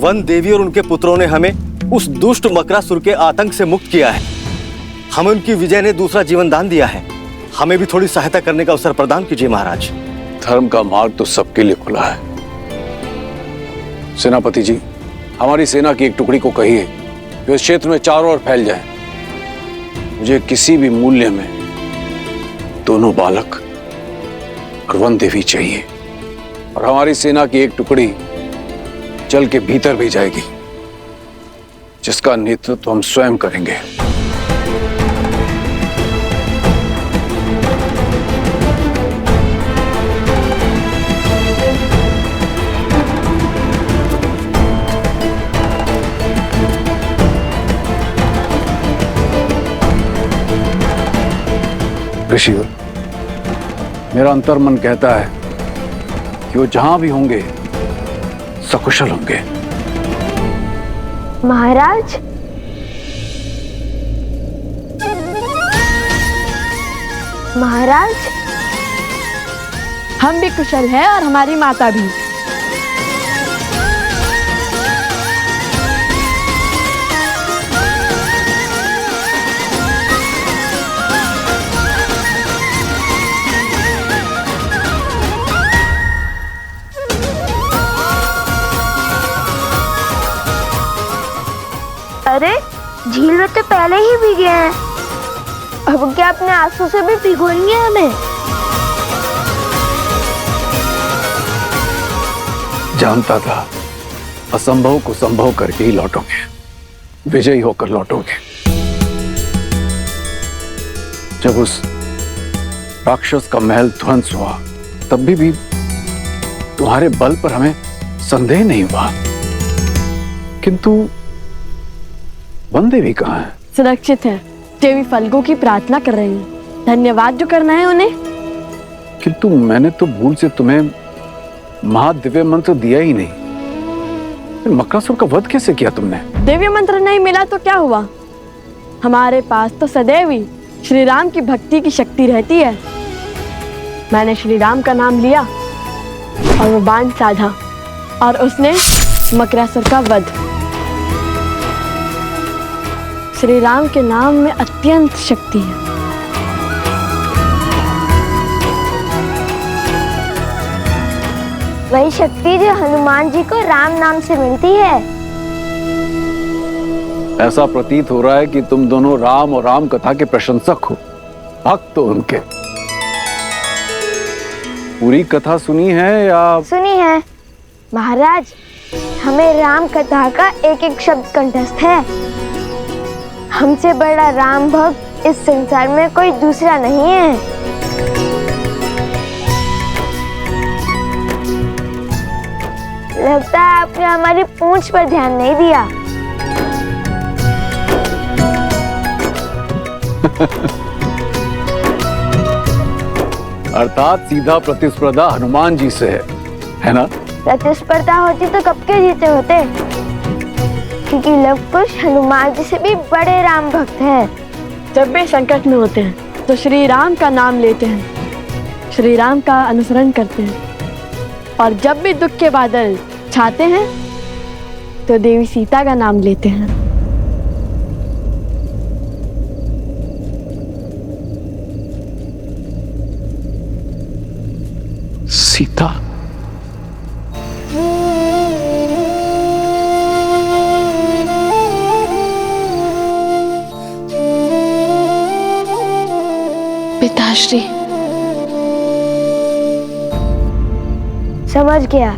One देवी और उनके पुत्रों ने हमें उस दुष्ट मकरासुर के आतंक से मुक्त किया है। हमें उनकी विजय ने दूसरा जीवन दान दिया है। हमें भी थोड़ी सहायता करने का अवसर प्रदान कीजिए महाराज। धर्म का मार्ग तो सबके लिए खुला है। सेनापति जी, हमारी सेना की एक टुकड़ी को कहिए कि इस क्षेत्र में चारों ओर फैल जाए। मुझे किसी भी मूल्य में दोनों बालक और वन देवी चाहिए। और हमारी सेना की एक टुकड़ी जल के भीतर भी जाएगी, जिसका नेतृत्व हम स्वयं करेंगे। ऋषिवर, मेरा अंतर्मन कहता है कि वो जहां भी होंगे सकुशल होंगे। महाराज, महाराज, हम भी कुशल हैं और हमारी माता भी। अरे झील में तो पहले ही भीगे हैं, अब क्या अपने आंसू से भी भिगोएंगे हमें? जानता था असंभव को संभव करके ही लौटोगे, विजयी होकर लौटोगे। जब उस राक्षस का महल ध्वंस हुआ तब भी तुम्हारे बल पर हमें संदेह नहीं हुआ, किंतु वन देवी कहाँ है? सुरक्षित है। देवी फल्गु की प्रार्थना कर रही है। धन्यवाद जो करना है उन्हें। किंतु मैंने तो भूल से तुम्हें महादिव्य मंत्र दिया ही नहीं। मकरासुर का वध कैसे किया तुमने? दिव्य मंत्र नहीं मिला तो क्या हुआ? हमारे पास तो सदैव ही श्री राम की भक्ति की शक्ति रहती है। मैंने श्री राम का नाम लिया और वो बाण साधा और उसने मकरासुर का वध। श्री राम के नाम में अत्यंत शक्ति है। वही शक्ति जो हनुमान जी को राम नाम से मिलती है। ऐसा प्रतीत हो रहा है कि तुम दोनों राम और राम कथा के प्रशंसक हो, भक्त हो उनके। पूरी कथा सुनी है या? सुनी है महाराज। हमें राम कथा का एक एक शब्द कंठस्थ है। हमसे बड़ा राम भक्त इस संसार में कोई दूसरा नहीं है। लगता है आपने हमारी पूंछ पर ध्यान नहीं दिया। अर्थात सीधा प्रतिस्पर्धा हनुमान जी से है ना? प्रतिस्पर्धा होती तो कब के जीते होते, क्योंकि लव कुश हनुमान जी से भी बड़े राम भक्त हैं। जब भी संकट में होते हैं तो श्री राम का नाम लेते हैं, श्री राम का अनुसरण करते हैं, और जब भी दुख के बादल छाते हैं तो देवी सीता का नाम लेते हैं। सीता? पिताश्री। समझ गया,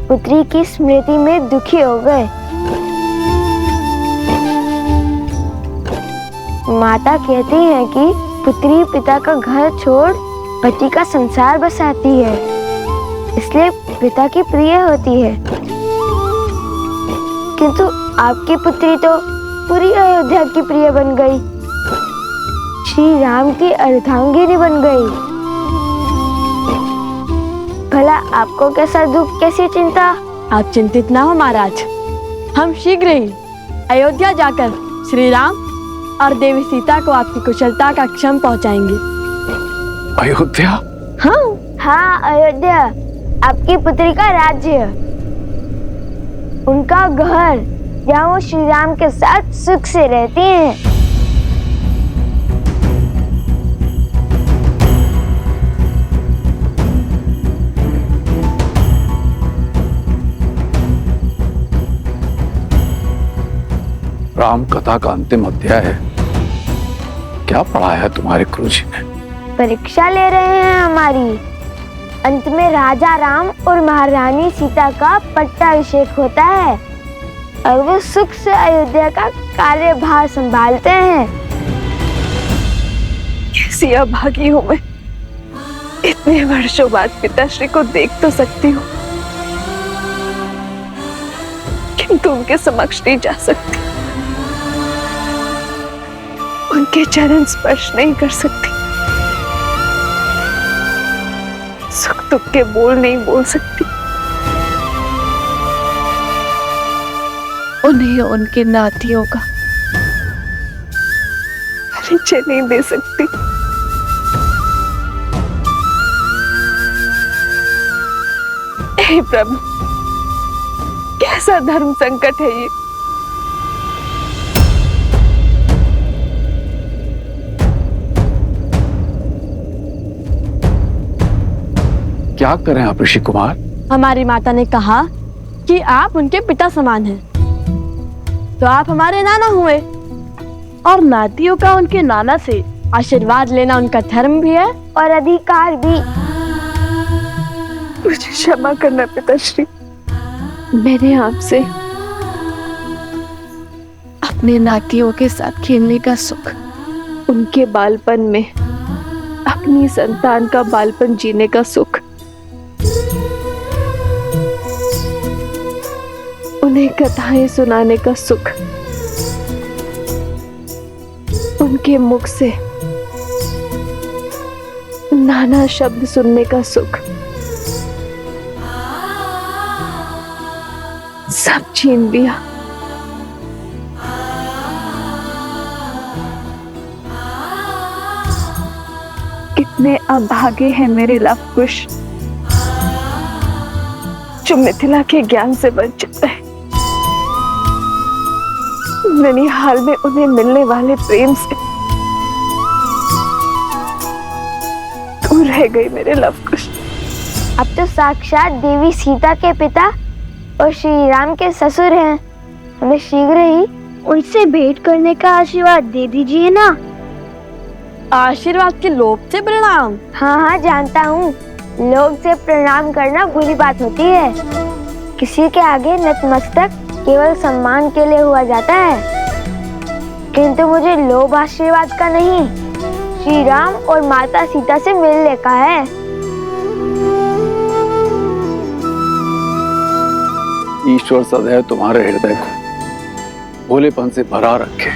पुत्री की स्मृति में दुखी हो गए। माता कहती है कि पुत्री पिता का घर छोड़ पति का संसार बसाती है, इसलिए पिता की प्रिय होती है। किंतु आपकी पुत्री तो पूरी अयोध्या की प्रिय बन गई, श्री राम की अर्धांगिनी बन गई। भला आपको कैसा दुख, कैसी चिंता? आप चिंतित ना हो महाराज, हम शीघ्र ही अयोध्या जाकर श्री राम और देवी सीता को आपकी कुशलता का क्षम पहुंचाएंगे। अयोध्या? हाँ, अयोध्या, आपकी पुत्री का राज्य। उनका घर, जहाँ वो श्री राम के साथ सुख से रहती हैं। राम कथा का अंतिम अध्याय है। क्या पढ़ाया है तुम्हारे गुरुजी ने? परीक्षा ले रहे हैं हमारी। अंत में राजा राम और महारानी सीता का पट्टाभिषेक होता है और वो सुख से अयोध्या का कार्यभार संभालते हैं। कैसी अभागी हूँ मैं। इतने वर्षों बाद पिताश्री को देख तो सकती हूँ, किंतु उनके समक्ष नहीं जा सकती, उनके चरण स्पर्श नहीं कर सकती, सुख दुख के बोल नहीं बोल सकती, उन्हें उनके नातियों का परिचय नहीं दे सकती। हे प्रभु, कैसा धर्म संकट है ये। क्या करें आप ऋषि कुमार? हमारी माता ने कहा कि आप उनके पिता समान हैं, तो आप हमारे नाना हुए और नातियों का उनके नाना से आशीर्वाद लेना उनका धर्म भी है और अधिकार भी। मुझे क्षमा करना पिताश्री, मैंने आपसे अपने नातियों के साथ खेलने का सुख, उनके बालपन में अपनी संतान का बालपन जीने का सुख, उन्हें कथाएं सुनाने का सुख, उनके मुख से नाना शब्द सुनने का सुख सब छीन लिया। कितने अभागे हैं मेरे लवकुश, जो मिथिला के ज्ञान से वंचित है। ननिहाल में उन्हें मिलने वाले प्रेम से दूर रह गए मेरे लवकुश। अब तो साक्षात देवी सीता के पिता और श्री राम के ससुर हैं। हमें शीघ्र ही उनसे भेंट करने का आशीर्वाद दे दीजिए ना। आशीर्वाद के लोभ से प्रणाम। हाँ हाँ जानता हूँ, लोग से प्रणाम करना बुरी बात होती है। किसी के आगे नतमस्तक केवल सम्मान के लिए हुआ जाता है, किंतु मुझे लोभ आशीर्वाद का नहीं, श्री राम और माता सीता से मिलने का है। ईश्वर सदैव तुम्हारे हृदय को भोलेपन से भरा रखे।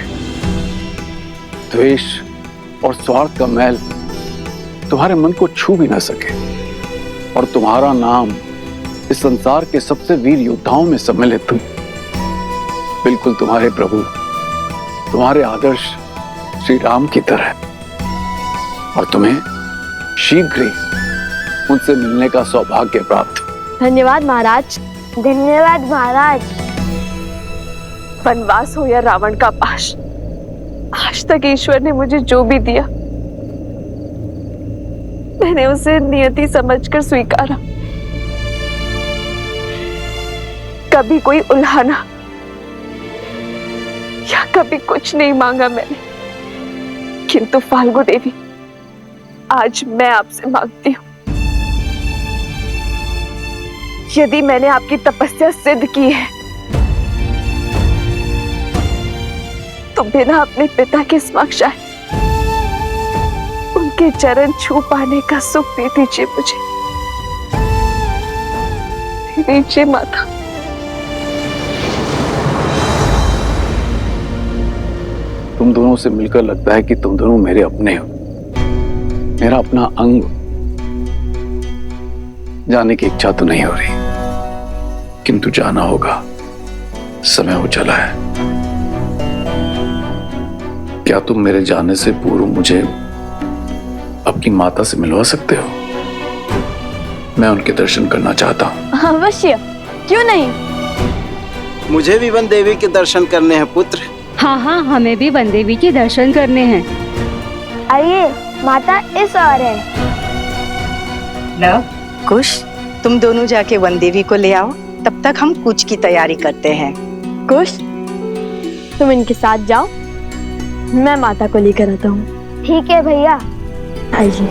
द्वेष और स्वार्थ का मैल तुम्हारे मन को छू भी ना सके, और तुम्हारा नाम इस संसार के सबसे वीर योद्धाओं में सम्मिलित हो। बिल्कुल तुम्हारे प्रभु, तुम्हारे आदर्श श्री राम की तरह, और तुम्हें शीघ्र ही उनसे मिलने का सौभाग्य प्राप्त हो। धन्यवाद महाराज। धन्यवाद महाराज। वनवास हो या रावण का पाश, आज तक ईश्वर ने मुझे जो भी दिया मैंने उसे नियति समझकर स्वीकारा। कभी कोई उल्हाना या कभी कुछ नहीं मांगा मैंने, किंतु फाल्गु देवी, आज मैं आपसे मांगती हूँ, यदि मैंने आपकी तपस्या सिद्ध की है तो बिना अपने पिता के समक्ष आए उनके चरण छू पाने का सुख दे दीजिए मुझे। दे दीजिए माता। तुम दोनों से मिलकर लगता है कि तुम दोनों मेरे अपने हो, मेरा अपना अंग। जाने की इच्छा तो नहीं हो रही, किंतु जाना होगा, समय हो चला है। क्या तुम मेरे जाने से पूर्व मुझे अपनी माता से मिलवा सकते हो? मैं उनके दर्शन करना चाहता हूँ। अवश्य, क्यों नहीं। मुझे भी वन देवी के दर्शन करने हैं पुत्र। हाँ हाँ, हमें भी वन देवी के दर्शन करने हैं। आइए, माता इस ओर है। लव, कुश, तुम दोनों जाके वन देवी को ले आओ, तब तक हम कूच की तैयारी करते हैं। कुश, तुम इनके साथ जाओ, मैं माता को लेकर आता हूँ। ठीक है भैया। आइए।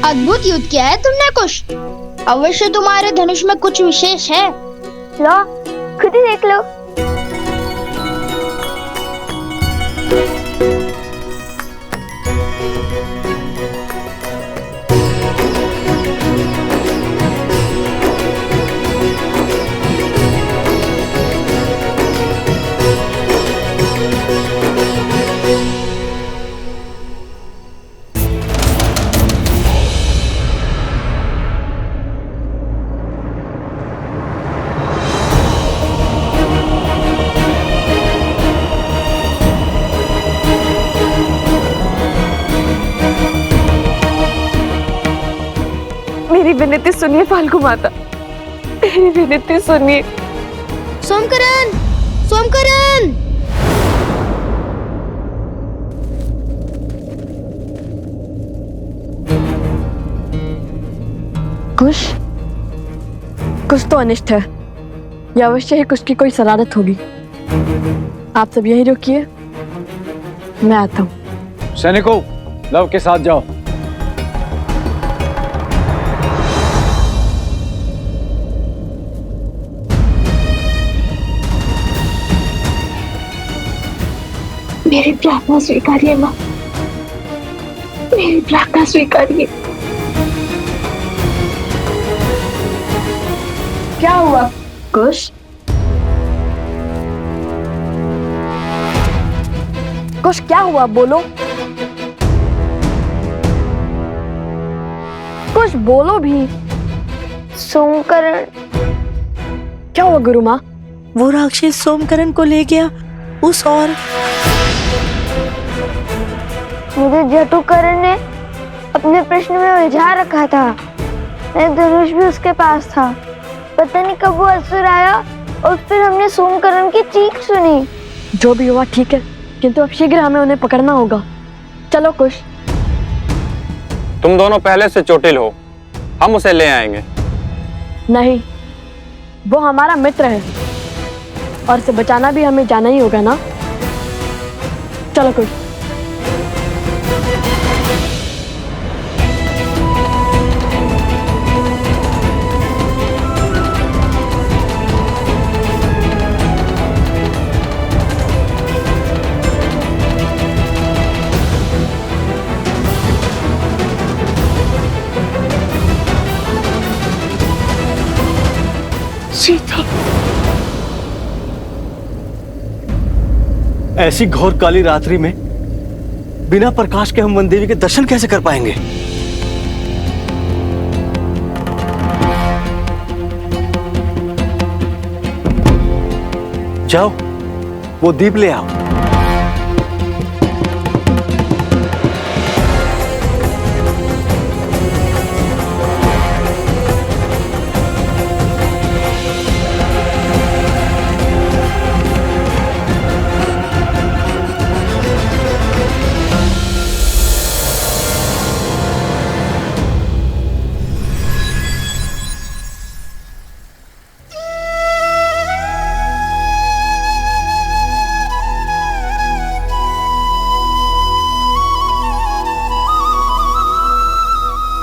अद्भुत युद्ध किया है तुमने कुश। अवश्य तुम्हारे धनुष में कुछ विशेष है। लो, खुद ही देख लो। मेरी विनती सुनिए फाल्गु माता, मेरी विनती सुनिए। सोमकरण, सोमकरण। कुश, कुछ तो अनिष्ट है। या अवश्य ही कुछ की कोई शरारत होगी। आप सब यही रुकिए, मैं आता हूँ। सैनिकों, लव के साथ जाओ। मेरी प्रार्थना स्वीकारिए माँ, मेरी प्रार्थना स्वीकारिए। क्या हुआ कुश? कुश, क्या हुआ, बोलो। कुश, बोलो भी। सोमकरण। क्या हुआ गुरु माँ? वो राक्षस सोमकरण को ले गया उस और मुझे जटुकरण ने अपने प्रश्न में उलझा रखा था। मेरा धनुष भी उसके पास था। पता नहीं कब वो असुर आया और फिर हमने सोमकरण की चीख सुनी। जो भी हुआ ठीक है, किंतु अब शीघ्र हमें उन्हें पकड़ना होगा। चलो कुश। तुम दोनों पहले से चोटिल हो, हम उसे ले आएंगे। नहीं, वो हमारा मित्र है और उसे बचाना भी हमें जाना ही होगा ना। चलो कुश। सीता, ऐसी घोर काली रात्रि में बिना प्रकाश के हम वन देवी के दर्शन कैसे कर पाएंगे? जाओ, वो दीप ले आओ।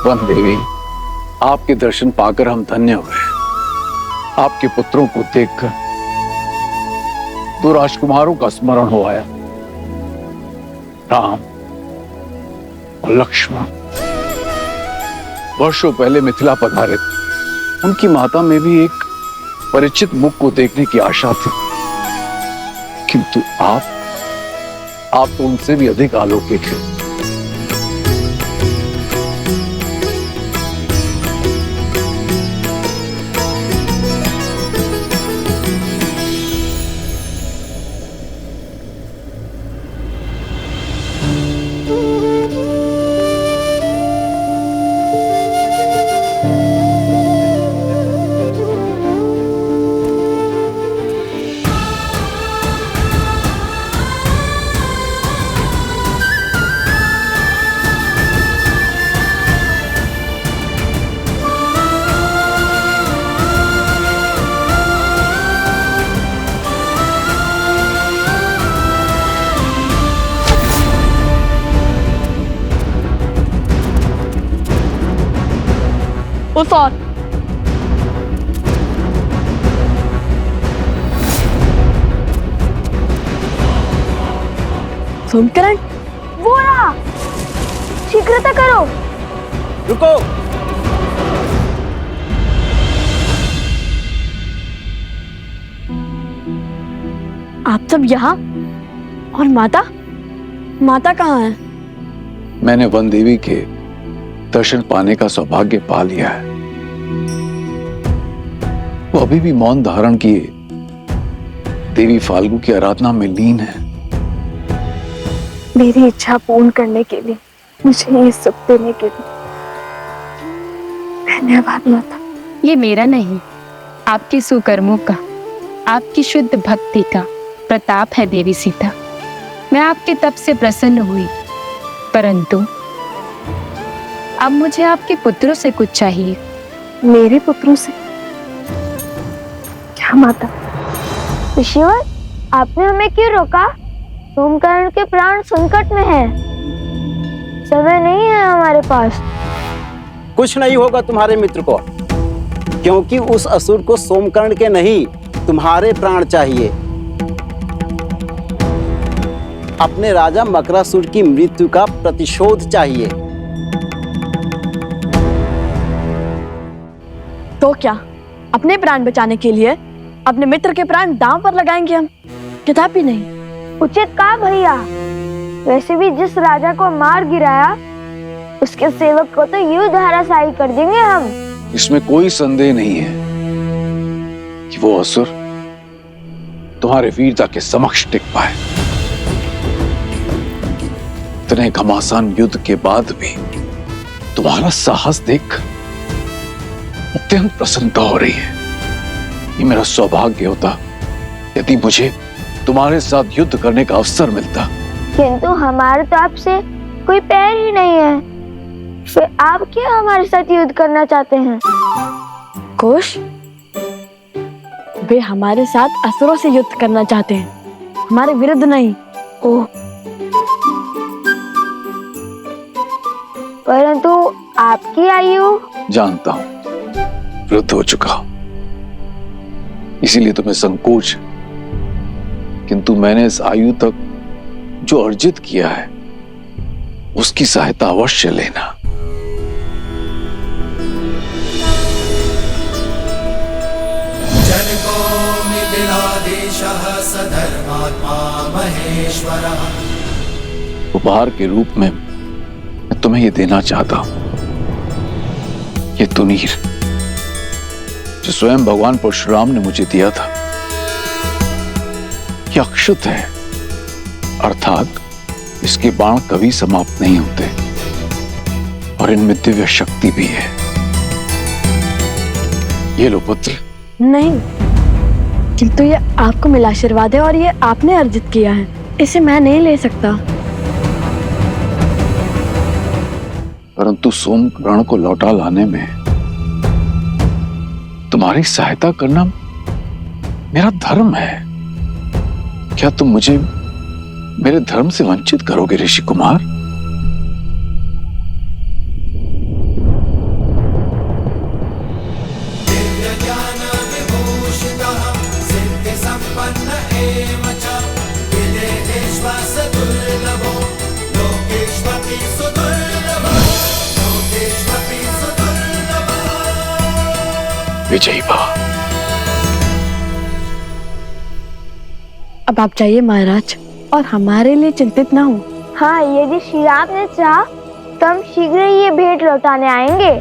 वन देवी, आपके दर्शन पाकर हम धन्य हुए। आपके पुत्रों को देखकर दो राजकुमारों का स्मरण हो आया, राम और लक्ष्मण। वर्षों पहले मिथिला पधारे थे। उनकी माता में भी एक परिचित मुख को देखने की आशा थी, किंतु आप तो उनसे भी अधिक अलौकिक हैं। उस और सोमकरण, वो रहा, शीघ्रता करो। रुको। आप सब यहाँ? और माता? माता कहाँ है? मैंने वन देवी के दर्शन पाने का सौभाग्य पा लिया है। वो अभी भी मौन धारण किए देवी फाल्गु की आराधना में लीन है। मेरी इच्छा पूर्ण करने के लिए, मुझे ये सुख देने के लिए धन्यवाद माता। ये मेरा नहीं, आपके सुकर्मों का, आपकी शुद्ध भक्ति का प्रताप है देवी सीता। मैं आपके तप से प्रसन्न हुई, परंतु अब मुझे आपके पुत्रों से कुछ चाहिए। मेरे पुत्रों से? क्या माता? ऋषिवर, आपने हमें क्यों रोका? सोमकर्ण के प्राण संकट में हैं। समय नहीं है हमारे पास। कुछ नहीं होगा तुम्हारे मित्र को, क्योंकि उस असुर को सोमकर्ण के नहीं, तुम्हारे प्राण चाहिए। अपने राजा मकरासुर की मृत्यु का प्रतिशोध चाहिए। तो क्या अपने प्राण बचाने के लिए अपने मित्र के प्राण दांव पर लगाएंगे हम? कदापि नहीं। उचित कहा भैया। वैसे भी जिस राजा को मार गिराया, उसके सेवक को तो यूं धराशायी कर देंगे हम। इसमें कोई संदेह नहीं है कि वो असुर तुम्हारे वीरता के समक्ष टिक पाए। इतने घमासान युद्ध के बाद भी तुम्हारा साहस देख अत्यंत प्रसन्नता हो रही है। ये मेरा सौभाग्य होता यदि मुझे तुम्हारे साथ युद्ध करने का अवसर मिलता। किंतु हमारे तो आपसे कोई पैर ही नहीं है, फिर आप क्या हमारे साथ युद्ध करना चाहते हैं? कुश, वे हमारे साथ असुरों से युद्ध करना चाहते हैं, हमारे विरुद्ध नहीं। ओह, परंतु आपकी आयु? जानता हूं वृद्ध हो चुका हूं, इसीलिए तुम्हें संकोच, किंतु मैंने इस आयु तक जो अर्जित किया है उसकी सहायता अवश्य लेना। जनको मिथिलादेशः सधर्मात्मा महेश्वरः। उपहार के रूप में मैं तुम्हें ये देना चाहता हूं, ये तुनीर जो स्वयं भगवान परशुराम ने मुझे दिया था। ये अक्षुत है, अर्थात इसके बाण कभी समाप्त नहीं होते और इनमें दिव्य शक्ति भी है। ये लो पुत्र। नहीं, किंतु ये आपको मिला आशीर्वाद है और ये आपने अर्जित किया है, इसे मैं नहीं ले सकता। परंतु सोमकर्ण को लौटा लाने में तुम्हारी सहायता करना मेरा धर्म है। क्या तुम मुझे मेरे धर्म से वंचित करोगे ऋषि कुमार? विजयी भव। अब आप जाइए महाराज, और हमारे लिए चिंतित ना हो। हाँ, यदि श्री राम ने चाहा तो हम शीघ्र ही ये भेंट लौटाने आएंगे।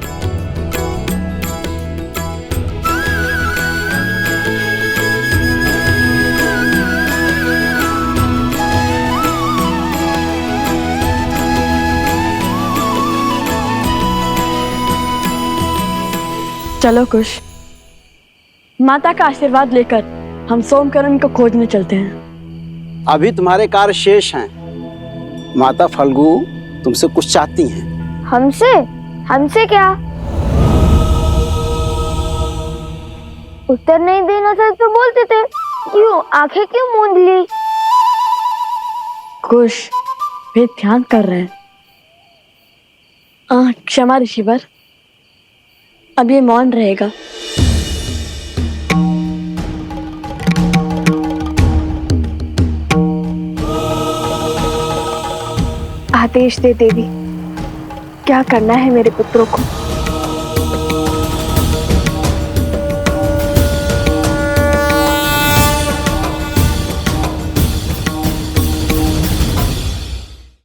चलो कुश, माता का आशीर्वाद लेकर हम सोमकर्ण को खोजने चलते हैं। अभी तुम्हारे कार्य शेष हैं। माता फल्गु तुमसे कुछ चाहती हैं। हमसे? हमसे क्या? उत्तर नहीं देना था तो बोलते थे, क्यों आंखें क्यों मूंद ली? कुश, वे ध्यान कर रहे हैं। क्षमा ऋषिवर, अब ये मौन रहेगा। आदेश दे देवी, क्या करना है मेरे पुत्रों को।